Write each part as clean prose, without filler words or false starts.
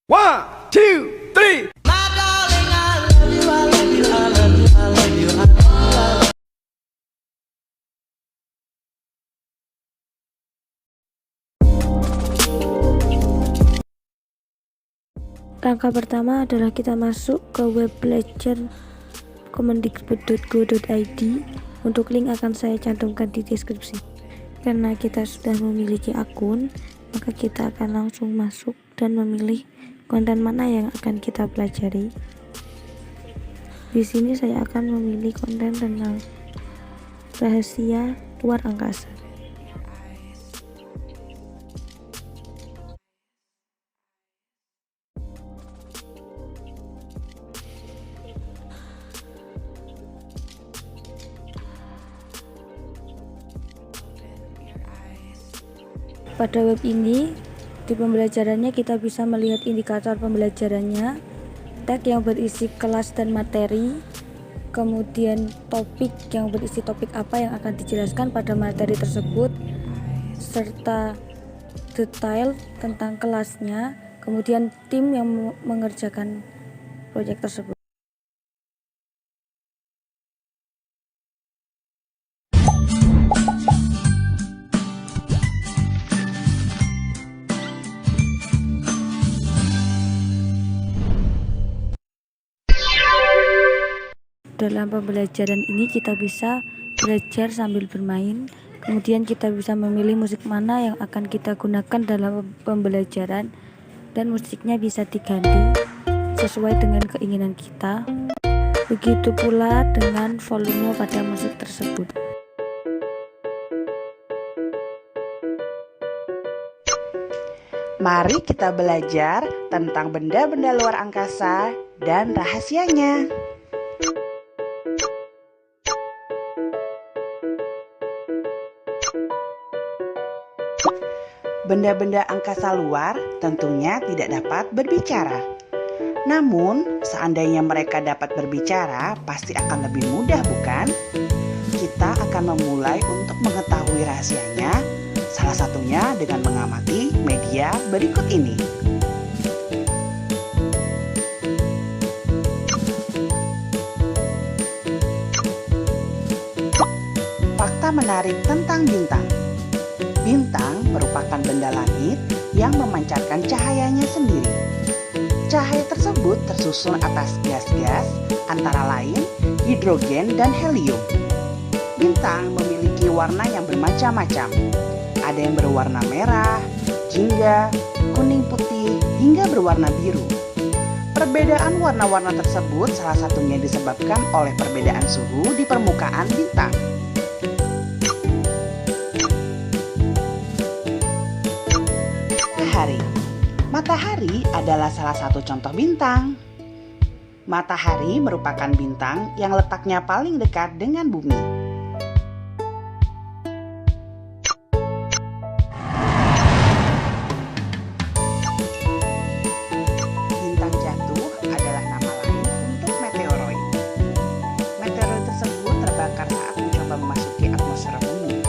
One, two, three. Langkah pertama adalah kita masuk ke web belajar kemendikbud.go.id. Untuk link akan saya cantumkan di deskripsi. Karena kita sudah memiliki akun, maka kita akan langsung masuk dan memilih konten mana yang akan kita pelajari. Di sini saya akan memilih konten tentang rahasia luar angkasa. Pada web ini, di pembelajarannya kita bisa melihat indikator pembelajarannya, tag yang berisi kelas dan materi, kemudian topik yang berisi topik apa yang akan dijelaskan pada materi tersebut, serta detail tentang kelasnya, kemudian tim yang mengerjakan proyek tersebut. Dalam pembelajaran ini kita bisa belajar sambil bermain, kemudian kita bisa memilih musik mana yang akan kita gunakan dalam pembelajaran, dan musiknya bisa diganti sesuai dengan keinginan kita. Begitu pula dengan volume pada musik tersebut. Mari kita belajar tentang benda-benda luar angkasa dan rahasianya. Benda-benda angkasa luar tentunya tidak dapat berbicara. Namun, seandainya mereka dapat berbicara, pasti akan lebih mudah, bukan? Kita akan memulai untuk mengetahui rahasianya, salah satunya dengan mengamati media berikut ini. Fakta menarik tentang bintang. Bintang merupakan benda langit yang memancarkan cahayanya sendiri. Cahaya tersebut tersusun atas gas-gas, antara lain hidrogen dan helium. Bintang memiliki warna yang bermacam-macam. Ada yang berwarna merah, jingga, kuning putih, hingga berwarna biru. Perbedaan warna-warna tersebut salah satunya disebabkan oleh perbedaan suhu di permukaan bintang. Matahari adalah salah satu contoh bintang. Matahari merupakan bintang yang letaknya paling dekat dengan bumi. Bintang jatuh adalah nama lain untuk meteoroid. Meteoroid tersebut terbakar saat mencoba memasuki atmosfer bumi.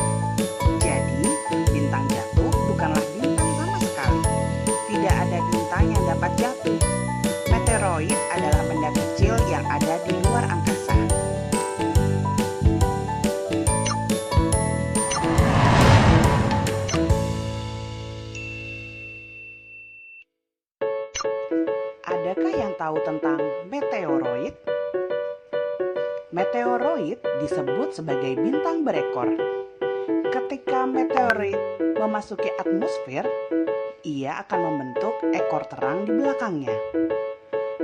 Jadi, bintang jatuh bukanlah bintang sama sekali. Tidak ada bintang yang dapat jatuh. Meteoroid adalah benda kecil yang ada di luar angkasa. Adakah yang tahu tentang meteoroid? Meteoroid disebut sebagai bintang berekor. Ketika meteoroid memasuki atmosfer, ia akan membentuk ekor terang di belakangnya.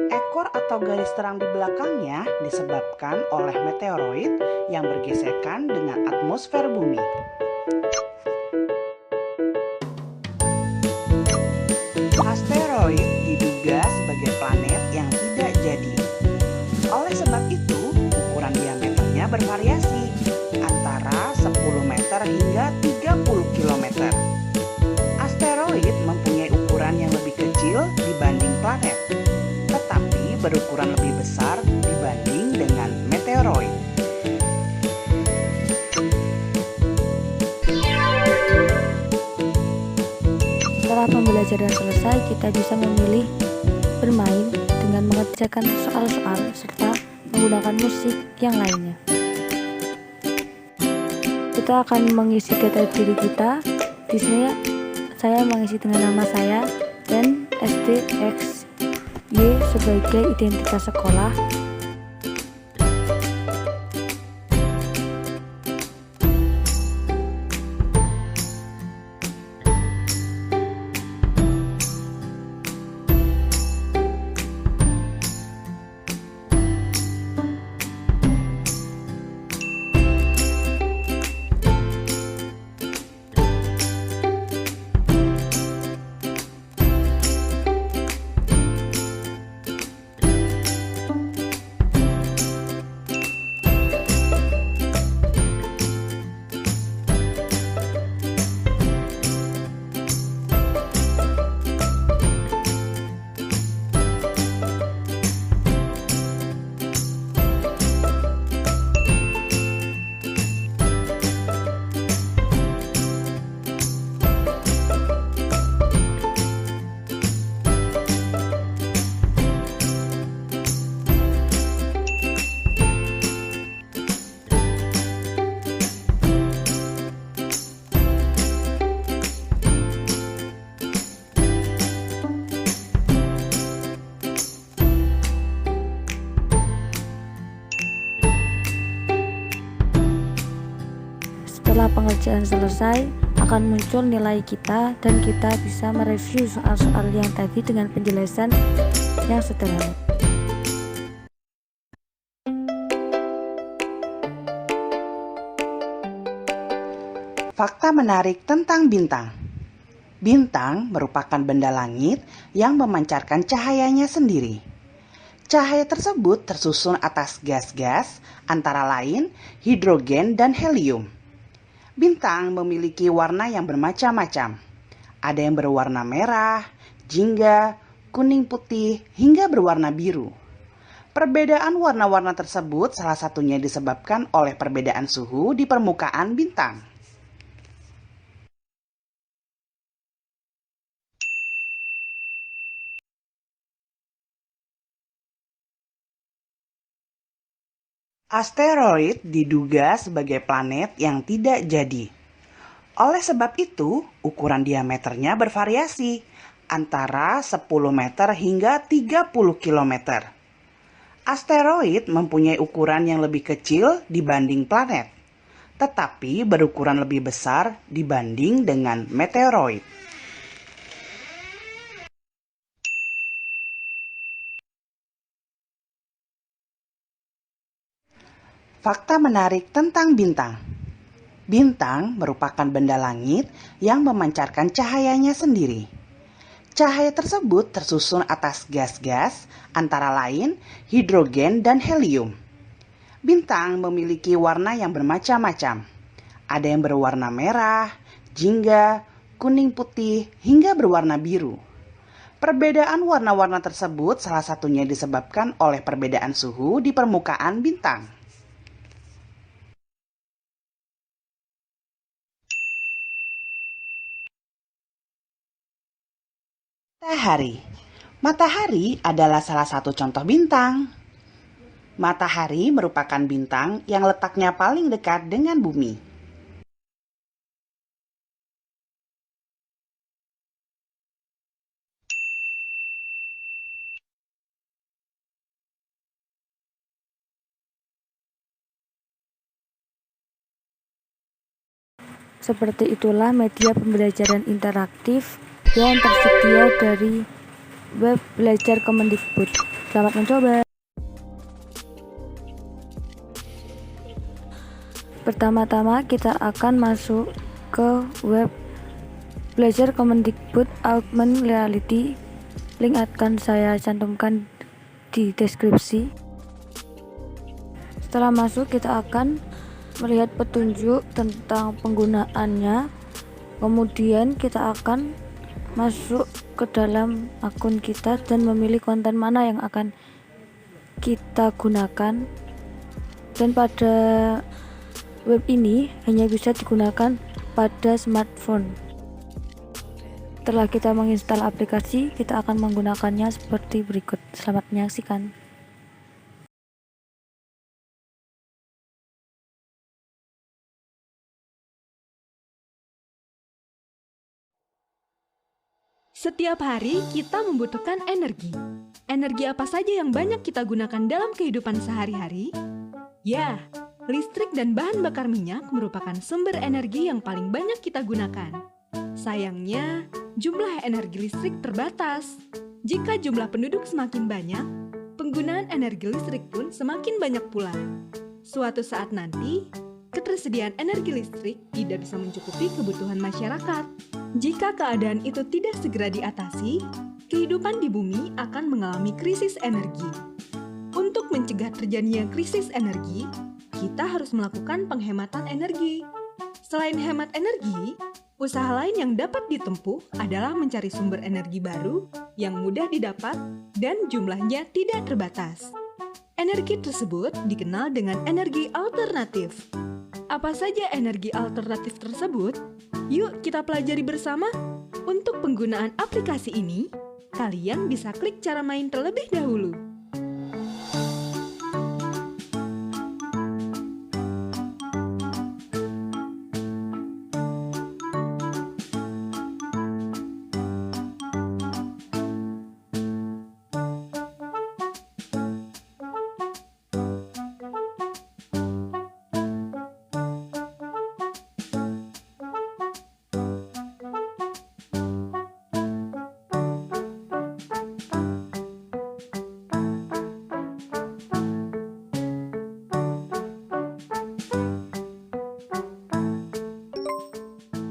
Ekor atau garis terang di belakangnya disebabkan oleh meteoroid yang bergesekan dengan atmosfer bumi. Asteroid diduga sebagai planet yang tidak jadi. Oleh sebab itu, ukuran diameternya bervariasi antara 10 meter hingga 30 km. Asteroid mempunyai ukuran yang lebih kecil dibanding planet, tetapi berukuran lebih besar dibanding dengan meteoroid. Setelah pembelajaran selesai, kita bisa memilih menyelesaikan soal-soal serta menggunakan musik yang lainnya. Kita akan mengisi data diri kita. Di sini saya mengisi dengan nama saya dan SDXY sebagai identitas sekolah. Setelah pengerjaan selesai, akan muncul nilai kita dan kita bisa mereview soal-soal yang tadi dengan penjelasan yang sederhana. Fakta menarik tentang bintang. Bintang merupakan benda langit yang memancarkan cahayanya sendiri. Cahaya tersebut tersusun atas gas-gas, antara lain hidrogen dan helium. Bintang memiliki warna yang bermacam-macam. Ada yang berwarna merah, jingga, kuning putih, hingga berwarna biru. Perbedaan warna-warna tersebut salah satunya disebabkan oleh perbedaan suhu di permukaan bintang. Asteroid diduga sebagai planet yang tidak jadi. Oleh sebab itu, ukuran diameternya bervariasi antara 10 meter hingga 30 km. Asteroid mempunyai ukuran yang lebih kecil dibanding planet, tetapi berukuran lebih besar dibanding dengan meteoroid. Fakta menarik tentang bintang. Bintang merupakan benda langit yang memancarkan cahayanya sendiri. Cahaya tersebut tersusun atas gas-gas, antara lain hidrogen dan helium. Bintang memiliki warna yang bermacam-macam. Ada yang berwarna merah, jingga, kuning putih, hingga berwarna biru. Perbedaan warna-warna tersebut salah satunya disebabkan oleh perbedaan suhu di permukaan bintang. Matahari. Matahari adalah salah satu contoh bintang. Matahari merupakan bintang yang letaknya paling dekat dengan bumi. Seperti itulah media pembelajaran interaktif yang tersedia dari web belajar Kemendikbud. Selamat mencoba. Pertama-tama kita akan masuk ke web belajar Kemendikbud Augmented Reality. Link akan saya cantumkan di deskripsi. Setelah masuk, kita akan melihat petunjuk tentang penggunaannya. Kemudian kita akan masuk ke dalam akun kita dan memilih konten mana yang akan kita gunakan. Dan pada web ini hanya bisa digunakan pada smartphone. Setelah kita menginstal aplikasi, kita akan menggunakannya seperti berikut. Selamat menyaksikan. Setiap hari kita membutuhkan energi. Energi apa saja yang banyak kita gunakan dalam kehidupan sehari-hari? Ya, listrik dan bahan bakar minyak merupakan sumber energi yang paling banyak kita gunakan. Sayangnya, jumlah energi listrik terbatas. Jika jumlah penduduk semakin banyak, penggunaan energi listrik pun semakin banyak pula. Suatu saat nanti, ketersediaan energi listrik tidak bisa mencukupi kebutuhan masyarakat. Jika keadaan itu tidak segera diatasi, kehidupan di bumi akan mengalami krisis energi. Untuk mencegah terjadinya krisis energi, kita harus melakukan penghematan energi. Selain hemat energi, usaha lain yang dapat ditempuh adalah mencari sumber energi baru yang mudah didapat dan jumlahnya tidak terbatas. Energi tersebut dikenal dengan energi alternatif. Apa saja energi alternatif tersebut? Yuk kita pelajari bersama. Untuk penggunaan aplikasi ini, kalian bisa klik cara main terlebih dahulu.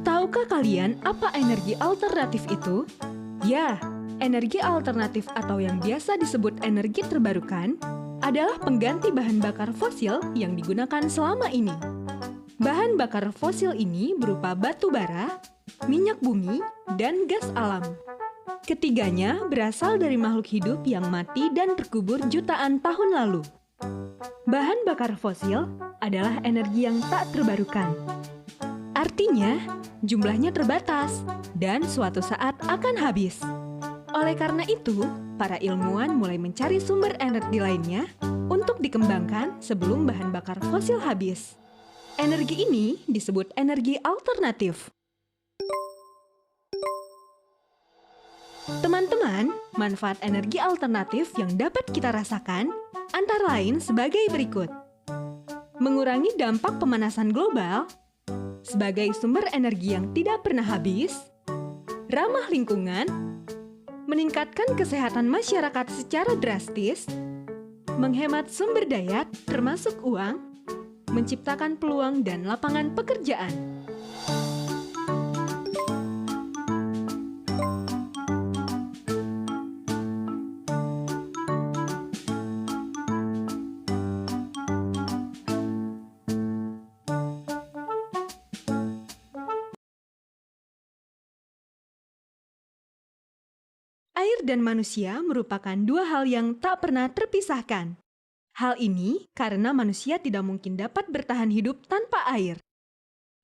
Tahukah kalian apa energi alternatif itu? Ya, energi alternatif atau yang biasa disebut energi terbarukan adalah pengganti bahan bakar fosil yang digunakan selama ini. Bahan bakar fosil ini berupa batu bara, minyak bumi, dan gas alam. Ketiganya berasal dari makhluk hidup yang mati dan terkubur jutaan tahun lalu. Bahan bakar fosil adalah energi yang tak terbarukan. Artinya, jumlahnya terbatas dan suatu saat akan habis. Oleh karena itu, para ilmuwan mulai mencari sumber energi lainnya untuk dikembangkan sebelum bahan bakar fosil habis. Energi ini disebut energi alternatif. Teman-teman, manfaat energi alternatif yang dapat kita rasakan antara lain sebagai berikut. Mengurangi dampak pemanasan global, sebagai sumber energi yang tidak pernah habis, ramah lingkungan, meningkatkan kesehatan masyarakat secara drastis, menghemat sumber daya termasuk uang, menciptakan peluang dan lapangan pekerjaan. Air dan manusia merupakan dua hal yang tak pernah terpisahkan. Hal ini karena manusia tidak mungkin dapat bertahan hidup tanpa air.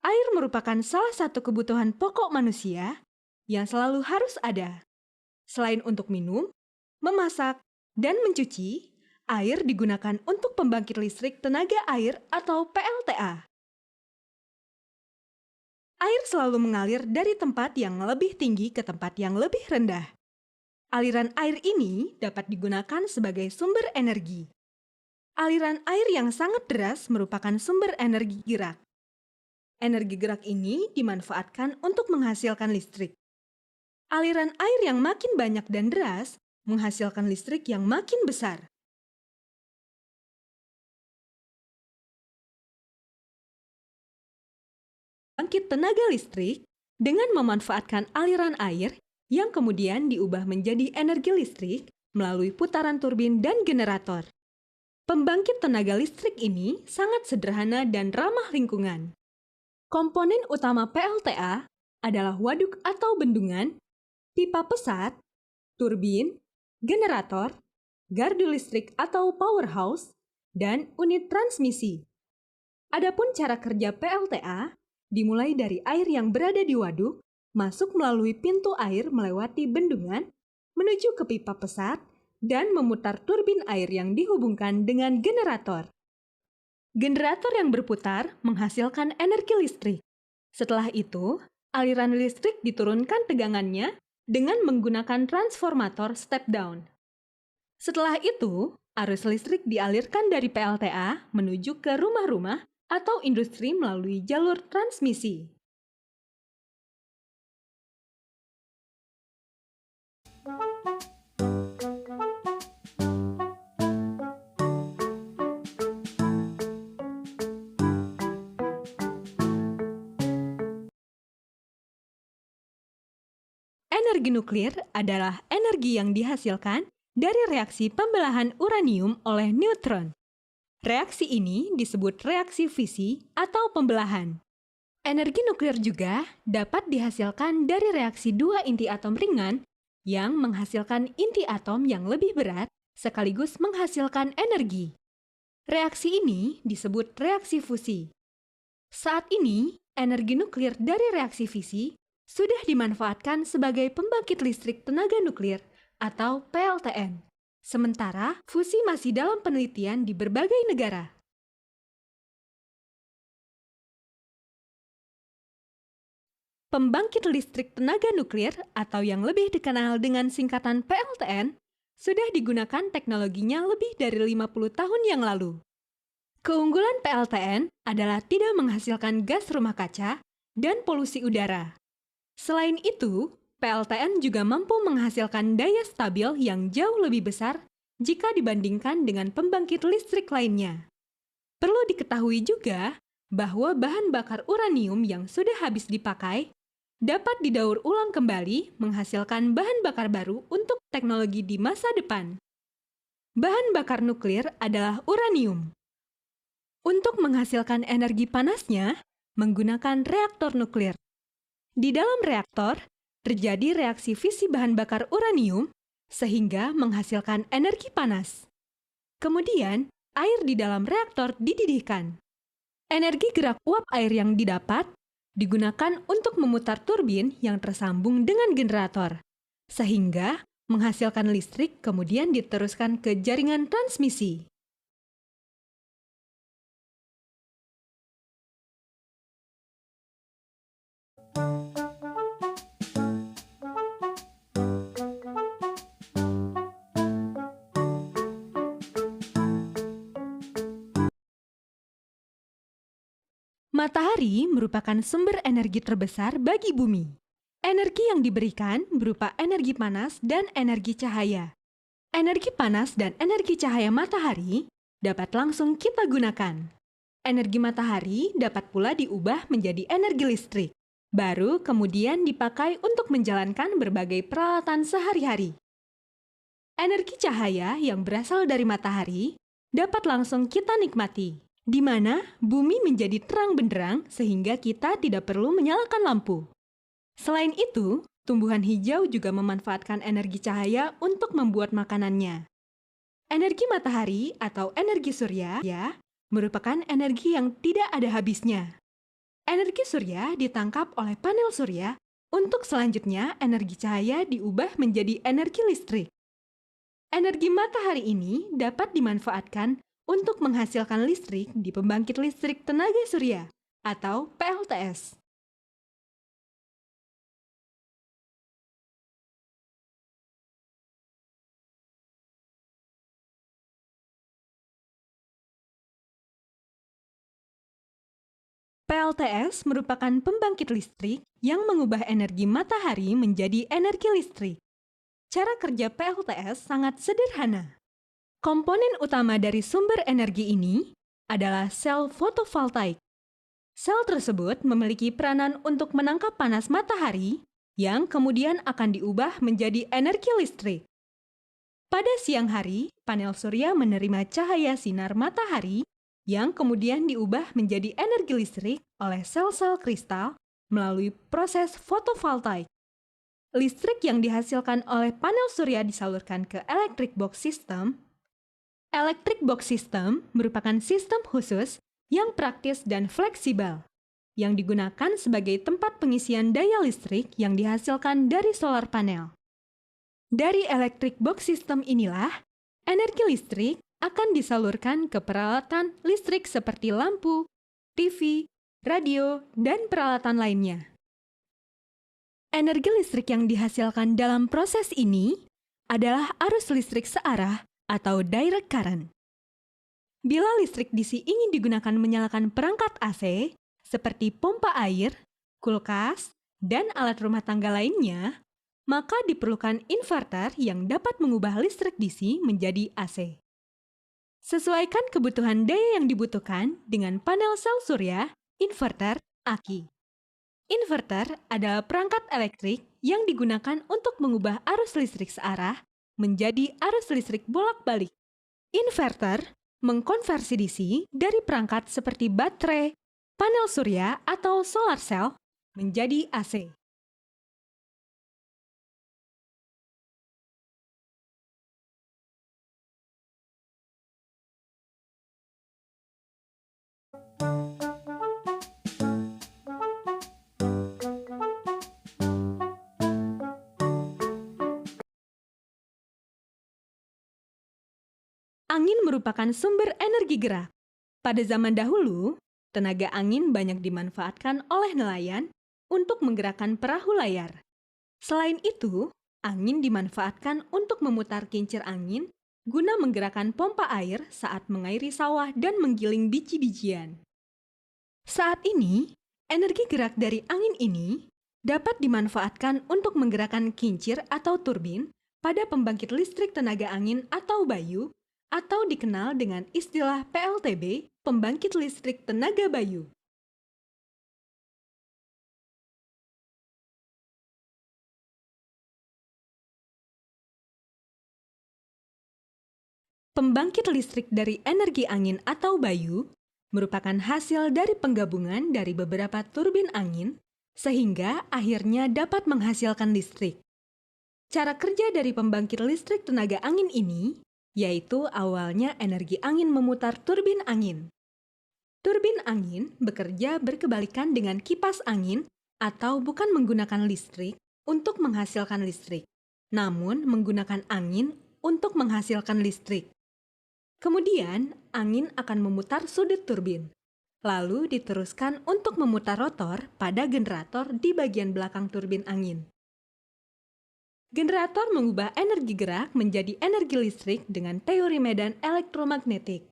Air merupakan salah satu kebutuhan pokok manusia yang selalu harus ada. Selain untuk minum, memasak, dan mencuci, air digunakan untuk pembangkit listrik tenaga air atau PLTA. Air selalu mengalir dari tempat yang lebih tinggi ke tempat yang lebih rendah. Aliran air ini dapat digunakan sebagai sumber energi. Aliran air yang sangat deras merupakan sumber energi gerak. Energi gerak ini dimanfaatkan untuk menghasilkan listrik. Aliran air yang makin banyak dan deras menghasilkan listrik yang makin besar. Bangkit tenaga listrik dengan memanfaatkan aliran air yang kemudian diubah menjadi energi listrik melalui putaran turbin dan generator. Pembangkit tenaga listrik ini sangat sederhana dan ramah lingkungan. Komponen utama PLTA adalah waduk atau bendungan, pipa pesat, turbin, generator, gardu listrik atau powerhouse, dan unit transmisi. Adapun cara kerja PLTA dimulai dari air yang berada di waduk, masuk melalui pintu air melewati bendungan, menuju ke pipa pesat, dan memutar turbin air yang dihubungkan dengan generator. Generator yang berputar menghasilkan energi listrik. Setelah itu, aliran listrik diturunkan tegangannya dengan menggunakan transformator step down. Setelah itu, arus listrik dialirkan dari PLTA menuju ke rumah-rumah atau industri melalui jalur transmisi. Energi nuklir adalah energi yang dihasilkan dari reaksi pembelahan uranium oleh neutron. Reaksi ini disebut reaksi fisi atau pembelahan. Energi nuklir juga dapat dihasilkan dari reaksi dua inti atom ringan yang menghasilkan inti atom yang lebih berat sekaligus menghasilkan energi. Reaksi ini disebut reaksi fusi. Saat ini, energi nuklir dari reaksi fisi sudah dimanfaatkan sebagai pembangkit listrik tenaga nuklir atau PLTN. Sementara, fusi masih dalam penelitian di berbagai negara. Pembangkit listrik tenaga nuklir atau yang lebih dikenal dengan singkatan PLTN sudah digunakan teknologinya lebih dari 50 tahun yang lalu. Keunggulan PLTN adalah tidak menghasilkan gas rumah kaca dan polusi udara. Selain itu, PLTN juga mampu menghasilkan daya stabil yang jauh lebih besar jika dibandingkan dengan pembangkit listrik lainnya. Perlu diketahui juga bahwa bahan bakar uranium yang sudah habis dipakai dapat didaur ulang kembali menghasilkan bahan bakar baru untuk teknologi di masa depan. Bahan bakar nuklir adalah uranium. Untuk menghasilkan energi panasnya, menggunakan reaktor nuklir. Di dalam reaktor, terjadi reaksi fisi bahan bakar uranium sehingga menghasilkan energi panas. Kemudian, air di dalam reaktor dididihkan. Energi gerak uap air yang didapat digunakan untuk memutar turbin yang tersambung dengan generator, sehingga menghasilkan listrik kemudian diteruskan ke jaringan transmisi. Matahari merupakan sumber energi terbesar bagi bumi. Energi yang diberikan berupa energi panas dan energi cahaya. Energi panas dan energi cahaya matahari dapat langsung kita gunakan. Energi matahari dapat pula diubah menjadi energi listrik, baru kemudian dipakai untuk menjalankan berbagai peralatan sehari-hari. Energi cahaya yang berasal dari matahari dapat langsung kita nikmati, di mana bumi menjadi terang benderang sehingga kita tidak perlu menyalakan lampu. Selain itu, tumbuhan hijau juga memanfaatkan energi cahaya untuk membuat makanannya. Energi matahari atau energi surya merupakan energi yang tidak ada habisnya. Energi surya ditangkap oleh panel surya untuk selanjutnya energi cahaya diubah menjadi energi listrik. Energi matahari ini dapat dimanfaatkan untuk menghasilkan listrik di pembangkit listrik tenaga surya atau PLTS. PLTS merupakan pembangkit listrik yang mengubah energi matahari menjadi energi listrik. Cara kerja PLTS sangat sederhana. Komponen utama dari sumber energi ini adalah sel fotovoltaik. Sel tersebut memiliki peranan untuk menangkap panas matahari yang kemudian akan diubah menjadi energi listrik. Pada siang hari, panel surya menerima cahaya sinar matahari yang kemudian diubah menjadi energi listrik oleh sel-sel kristal melalui proses fotovoltaik. Listrik yang dihasilkan oleh panel surya disalurkan ke electric box system. Electric box system merupakan sistem khusus yang praktis dan fleksibel, yang digunakan sebagai tempat pengisian daya listrik yang dihasilkan dari solar panel. Dari electric box system inilah, energi listrik akan disalurkan ke peralatan listrik seperti lampu, TV, radio, dan peralatan lainnya. Energi listrik yang dihasilkan dalam proses ini adalah arus listrik searah atau direct current. Bila listrik DC ingin digunakan menyalakan perangkat AC, seperti pompa air, kulkas, dan alat rumah tangga lainnya, maka diperlukan inverter yang dapat mengubah listrik DC menjadi AC. Sesuaikan kebutuhan daya yang dibutuhkan dengan panel sel surya, inverter, aki. Inverter adalah perangkat elektrik yang digunakan untuk mengubah arus listrik searah menjadi arus listrik bolak-balik. Inverter mengkonversi DC dari perangkat seperti baterai, panel surya, atau solar cell menjadi AC. Angin merupakan sumber energi gerak. Pada zaman dahulu, tenaga angin banyak dimanfaatkan oleh nelayan untuk menggerakkan perahu layar. Selain itu, angin dimanfaatkan untuk memutar kincir angin guna menggerakkan pompa air saat mengairi sawah dan menggiling biji-bijian. Saat ini, energi gerak dari angin ini dapat dimanfaatkan untuk menggerakkan kincir atau turbin pada pembangkit listrik tenaga angin atau bayu, atau dikenal dengan istilah PLTB, pembangkit listrik tenaga bayu. Pembangkit listrik dari energi angin atau bayu merupakan hasil dari penggabungan dari beberapa turbin angin, sehingga akhirnya dapat menghasilkan listrik. Cara kerja dari pembangkit listrik tenaga angin ini yaitu awalnya energi angin memutar turbin angin. Turbin angin bekerja berkebalikan dengan kipas angin atau bukan menggunakan listrik untuk menghasilkan listrik, namun menggunakan angin untuk menghasilkan listrik. Kemudian, angin akan memutar sudut turbin, lalu diteruskan untuk memutar rotor pada generator di bagian belakang turbin angin. Generator mengubah energi gerak menjadi energi listrik dengan teori medan elektromagnetik,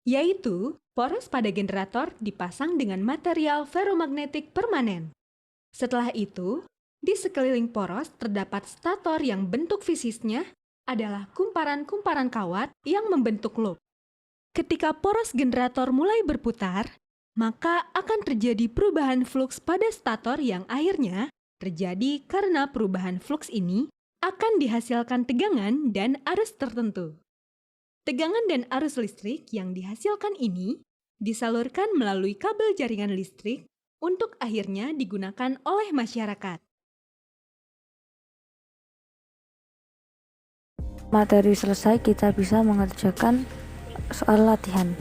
yaitu poros pada generator dipasang dengan material ferromagnetik permanen. Setelah itu, di sekeliling poros terdapat stator yang bentuk fisiknya adalah kumparan-kumparan kawat yang membentuk loop. Ketika poros generator mulai berputar, maka akan terjadi perubahan fluks pada stator yang akhirnya terjadi karena perubahan fluks ini akan dihasilkan tegangan dan arus tertentu. Tegangan dan arus listrik yang dihasilkan ini disalurkan melalui kabel jaringan listrik untuk akhirnya digunakan oleh masyarakat. Materi selesai, kita bisa mengerjakan soal latihan.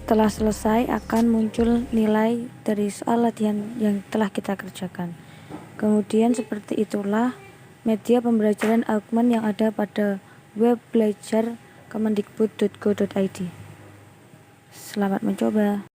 Setelah selesai akan muncul nilai dari soal latihan yang telah kita kerjakan. Kemudian seperti itulah media pembelajaran augment yang ada pada web belajar kemendikbud.go.id. Selamat mencoba.